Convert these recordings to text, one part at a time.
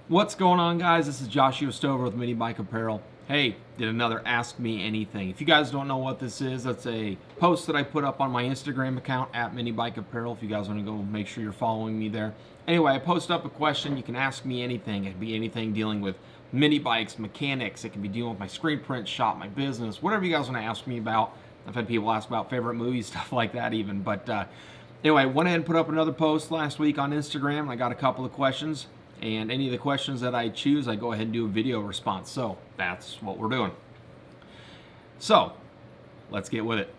What's going on, guys? This is Joshua Stover with Minibike Apparel. Hey, did another Ask Me Anything. If you guys don't know what this is, that's a post that I put up on my Instagram account at Minibike Apparel. If you guys want to go make sure you're following me there. Anyway, I post up a question. You can ask me anything. It can be anything dealing with mini bikes, mechanics. It can be dealing with my screen print shop, my business, whatever you guys want to ask me about. I've had people ask about favorite movies, stuff like that even. But anyway, I went ahead and put up another post last week on Instagram, and I got a couple of questions. And any of the questions that I choose, I go ahead and do a video response. So that's what we're doing. So let's get with it.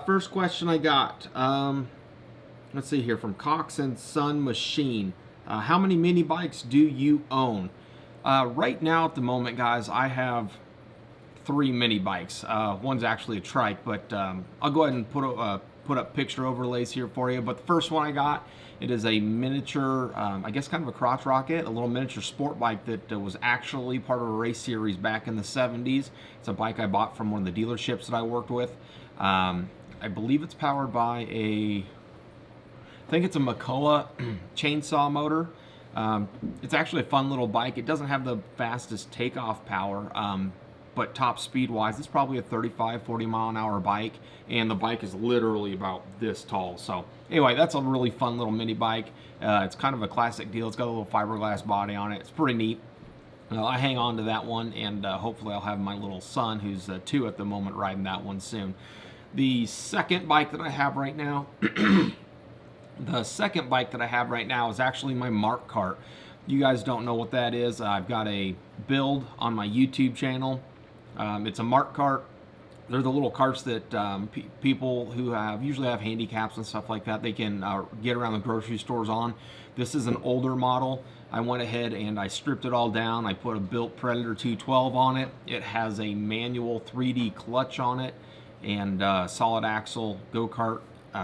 First question I got, let's see here, from Cox and Son Machine. How many mini bikes do you own? Right now at the moment, guys, I have 3 mini bikes. One's actually a trike, but I'll go ahead and put up picture overlays here for you. But the first one I got, it is a miniature, I guess kind of a crotch rocket, a little miniature sport bike that was actually part of a race series back in the 70s. It's a bike I bought from one of the dealerships that I worked with. I believe it's powered by I think it's a Makola chainsaw motor. It's actually a fun little bike. It doesn't have the fastest takeoff power, but top speed wise, it's probably a 35, 40 mile an hour bike, and the bike is literally about this tall. So anyway, that's a really fun little mini bike. It's kind of a classic deal. It's got a little fiberglass body on it. It's pretty neat. I hang on to that one, and hopefully I'll have my little son, who's 2 at the moment, riding that one soon. The second bike that I have right now, is actually my Mark cart. You guys don't know what that is. I've got a build on my YouTube channel. It's a Mark cart. They're the little carts that people who usually have handicaps and stuff like that, they can get around the grocery stores on. This is an older model. I went ahead and I stripped it all down. I put a built Predator 212 on it. It has a manual 3D clutch on it and solid axle go-kart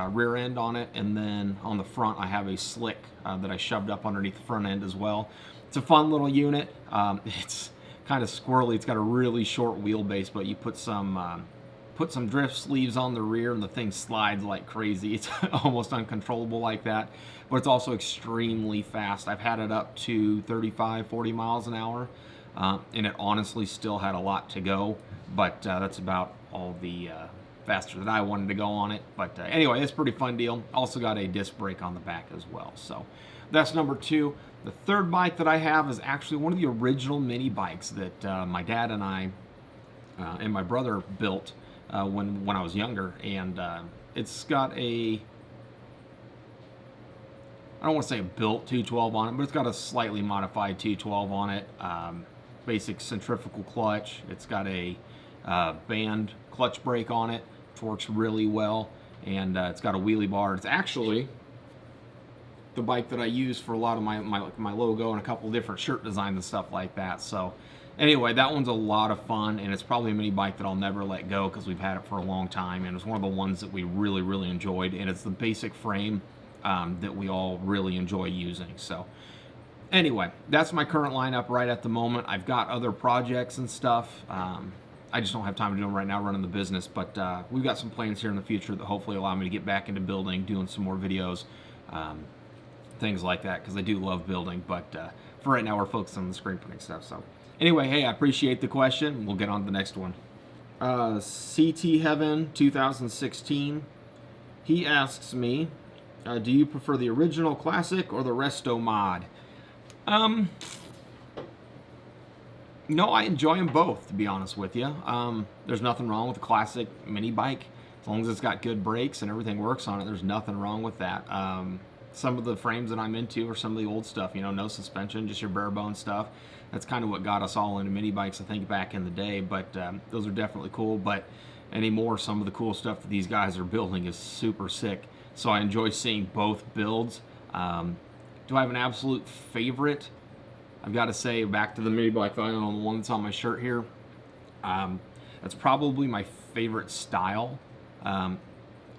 rear end on it. And then on the front, I have a slick that I shoved up underneath the front end as well. It's a fun little unit. It's kind of squirrely. It's got a really short wheelbase, but you put some drift sleeves on the rear and the thing slides like crazy. It's almost uncontrollable like that, but it's also extremely fast. I've had it up to 35, 40 miles an hour, and it honestly still had a lot to go, but that's about all the faster that I wanted to go on it. But anyway, it's a pretty fun deal. Also got a disc brake on the back as well. So that's number 2. The third bike that I have is actually one of the original mini bikes that my dad and I and my brother built when I was younger, and it's got I don't want to say a built 212 on it, but it's got a slightly modified 212 on it. Basic centrifugal clutch. It's got a band clutch brake on it, which works really well, and it's got a wheelie bar. It's actually the bike that I use for a lot of my logo and a couple different shirt designs and stuff like that. So anyway, that one's a lot of fun, and it's probably a mini bike that I'll never let go because we've had it for a long time, and it's one of the ones that we really, really enjoyed, and it's the basic frame that we all really enjoy using. So anyway, that's my current lineup right at the moment. I've got other projects and stuff. I just don't have time to do them right now running the business, but we've got some plans here in the future that hopefully allow me to get back into building, doing some more videos, things like that, because I do love building, but for right now we're focused on the screen printing stuff. So anyway, hey, I appreciate the question. We'll get on to the next one. CT Heaven 2016, he asks me, do you prefer the original classic or the resto mod? No, I enjoy them both, to be honest with you. There's nothing wrong with a classic mini bike. As long as it's got good brakes and everything works on it, there's nothing wrong with that. Some of the frames that I'm into are some of the old stuff, no suspension, just your bare bone stuff. That's kind of what got us all into mini bikes, I think, back in the day, but those are definitely cool. But anymore, some of the cool stuff that these guys are building is super sick. So I enjoy seeing both builds. Do I have an absolute favorite? I've got to say, back to the mini bike on the one that's on my shirt here. That's probably my favorite style.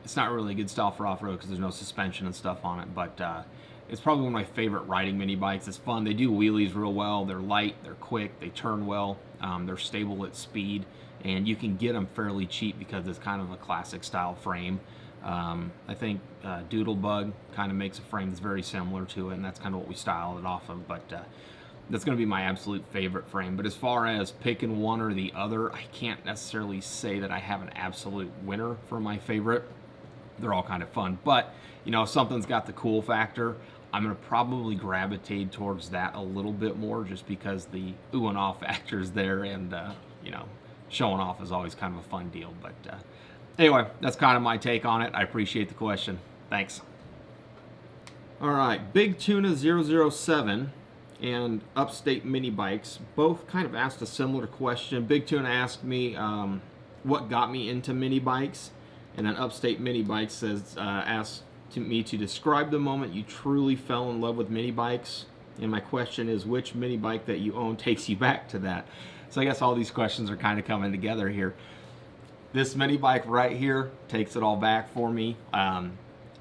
It's not really a good style for off-road because there's no suspension and stuff on it, but it's probably one of my favorite riding mini bikes. It's fun. They do wheelies real well. They're light, they're quick, they turn well, they're stable at speed, and you can get them fairly cheap because it's kind of a classic style frame. I think Doodlebug kind of makes a frame that's very similar to it, and that's kind of what we style it off of. But that's going to be my absolute favorite frame. But as far as picking one or the other, I can't necessarily say that I have an absolute winner for my favorite. They're all kind of fun. But, you know, if something's got the cool factor, I'm going to probably gravitate towards that a little bit more just because the ooh and ah factor is there, and, you know, showing off is always kind of a fun deal. But anyway, that's kind of my take on it. I appreciate the question. Thanks. All right, Big Tuna 007 and Upstate Minibikes both kind of asked a similar question. Big Tuna asked me what got me into mini bikes, and then Upstate Minibikes says asked me to describe the moment you truly fell in love with mini bikes. And my question is, which mini bike that you own takes you back to that? So I guess all these questions are kind of coming together here. This mini bike right here takes it all back for me.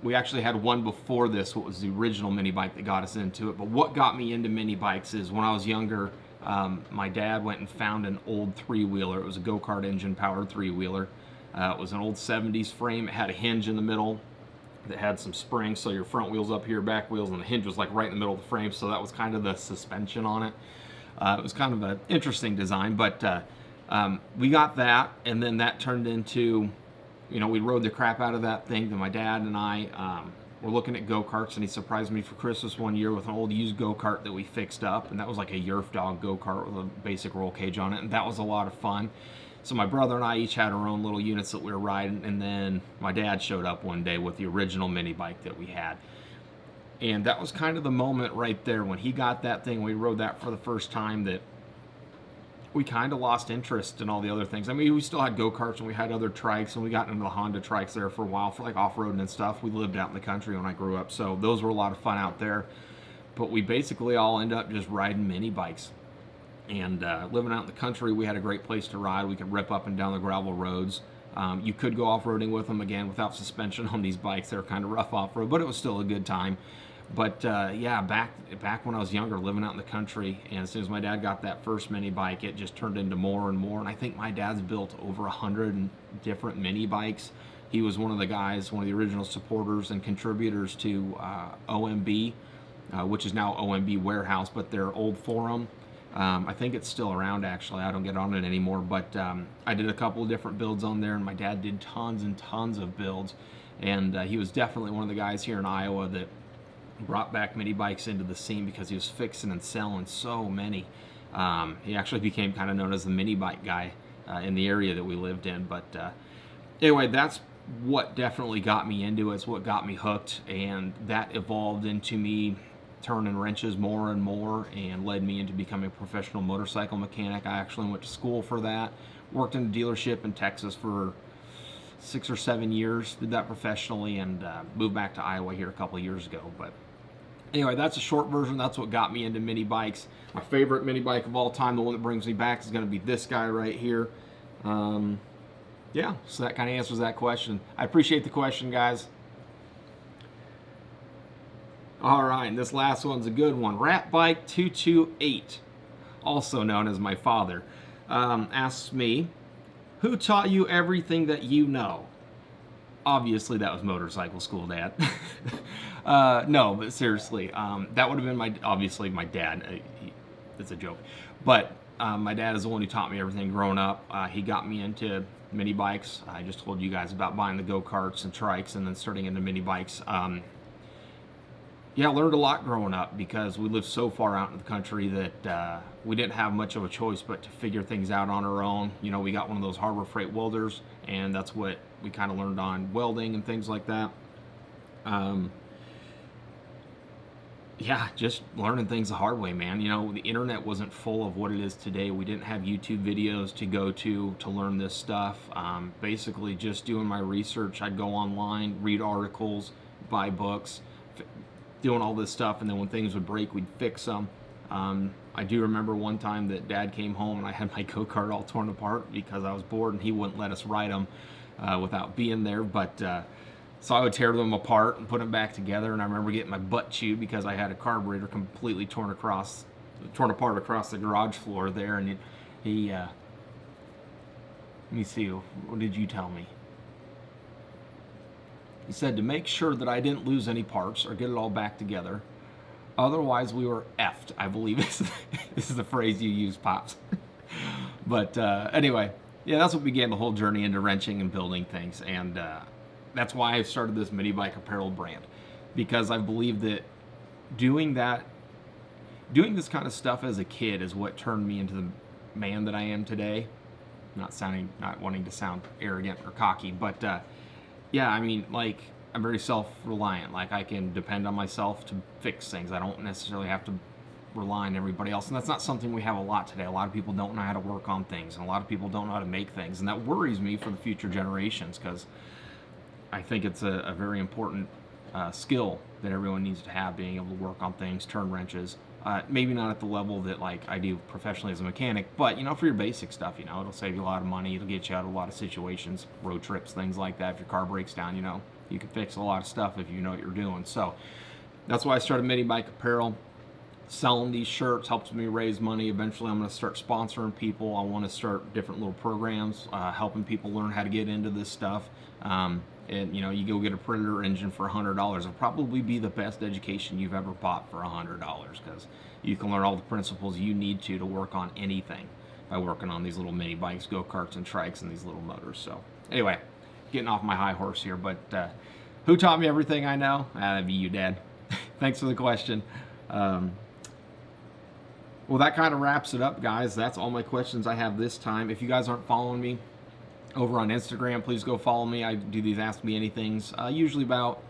We actually had one before this, what was the original mini bike that got us into it. But what got me into mini bikes is when I was younger, my dad went and found an old three-wheeler. It was a go-kart engine powered three-wheeler. It was an old 70s frame. It had a hinge in the middle that had some springs, so your front wheels up here, back wheels, and the hinge was like right in the middle of the frame, so that was kind of the suspension on it. It was kind of an interesting design, but we got that, and then that turned into, you know, we rode the crap out of that thing. Then my dad and I were looking at go-karts, and he surprised me for Christmas one year with an old used go-kart that we fixed up, and that was like a Yerf dog go-kart with a basic roll cage on it, and that was a lot of fun. So my brother and I each had our own little units that we were riding, and then my dad showed up one day with the original mini bike that we had. And that was kind of the moment right there when he got that thing, we rode that for the first time, that we kind of lost interest in all the other things. I mean, we still had go-karts and we had other trikes, and we got into the Honda trikes there for a while for like off-roading and stuff. We lived out in the country when I grew up, so those were a lot of fun out there. But we basically all ended up just riding mini bikes. And living out in the country, we had a great place to ride. We could rip up and down the gravel roads. You could go off-roading with them, again, without suspension on these bikes. They were kind of rough off-road, but it was still a good time. But yeah, back when I was younger, living out in the country, and as soon as my dad got that first mini bike, it just turned into more and more. And I think my dad's built over 100 different mini bikes. He was one of the guys, one of the original supporters and contributors to OMB, which is now OMB Warehouse, but their old forum. I think it's still around, actually. I don't get on it anymore, but I did a couple of different builds on there, and my dad did tons and tons of builds. And he was definitely one of the guys here in Iowa that brought back mini bikes into the scene because he was fixing and selling so many. He actually became kind of known as the mini bike guy in the area that we lived in. But anyway, that's what definitely got me into it. It's what got me hooked, and that evolved into me turning wrenches more and more and led me into becoming a professional motorcycle mechanic. I actually went to school for that, worked in a dealership in Texas for 6 or 7 years, did that professionally, and moved back to Iowa here a couple of years ago. But anyway, that's a short version. That's what got me into mini bikes. My favorite mini bike of all time, the one that brings me back, is going to be this guy right here. Yeah, so that kind of answers that question. I appreciate the question, guys. All right, and this last one's a good one. Ratbike228, also known as my father, asks me, who taught you everything that you know? Obviously, that was motorcycle school, Dad. No, but seriously, that would have been obviously my dad. It's a joke. But my dad is the one who taught me everything growing up. He got me into mini bikes. I just told you guys about buying the go-karts and trikes and then starting into mini bikes. Yeah, I learned a lot growing up because we lived so far out in the country that we didn't have much of a choice but to figure things out on our own. You know, we got one of those Harbor Freight welders, and that's what we kind of learned on welding and things like that. Yeah, just learning things the hard way, man. You know, the internet wasn't full of what it is today. We didn't have YouTube videos to go to learn this stuff. Basically, just doing my research. I'd go online, read articles, buy books, doing all this stuff, and then when things would break, we'd fix them. I do remember one time that Dad came home and I had my go-kart all torn apart because I was bored and he wouldn't let us ride them without being there. But so I would tear them apart and put them back together, and I remember getting my butt chewed because I had a carburetor completely torn apart across the garage floor there. And he let me see, what did you tell me? He said to make sure that I didn't lose any parts or get it all back together, Otherwise, we were effed, I believe this is the phrase you use, Pops. But anyway, yeah, that's what began the whole journey into wrenching and building things. And that's why I started this Minibike Apparel brand. Because I believe that doing this kind of stuff as a kid is what turned me into the man that I am today. Not wanting to sound arrogant or cocky, but yeah, I mean, like, I'm very self-reliant. Like, I can depend on myself to fix things. I don't necessarily have to rely on everybody else, and that's not something we have a lot today. A lot of people don't know how to work on things, and a lot of people don't know how to make things, and that worries me for the future generations, because I think it's a very important skill that everyone needs to have, being able to work on things, turn wrenches. Maybe not at the level that like I do professionally as a mechanic, but for your basic stuff, it'll save you a lot of money. It'll get you out of a lot of situations, road trips, things like that. If your car breaks down, you can fix a lot of stuff if you know what you're doing. So that's why I started Minibike Apparel. Selling these shirts helps me raise money. Eventually, I'm going to start sponsoring people. I want to start different little programs, helping people learn how to get into this stuff. And you go get a Predator engine for $100. It'll probably be the best education you've ever bought for $100, because you can learn all the principles you need to work on anything by working on these little mini bikes, go-karts, and trikes, and these little motors. So anyway, getting off my high horse here, but who taught me everything I know? That'd be you, Dad. Thanks for the question. Well, that kind of wraps it up, guys. That's all my questions I have this time. If you guys aren't following me over on Instagram, please go follow me. I do these Ask Me Anythings usually about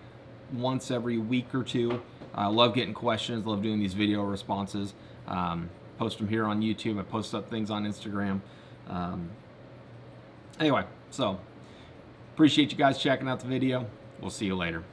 once every week or two. I love getting questions, love doing these video responses. Post them here on YouTube. I post up things on Instagram. Anyway, so appreciate you guys checking out the video. We'll see you later.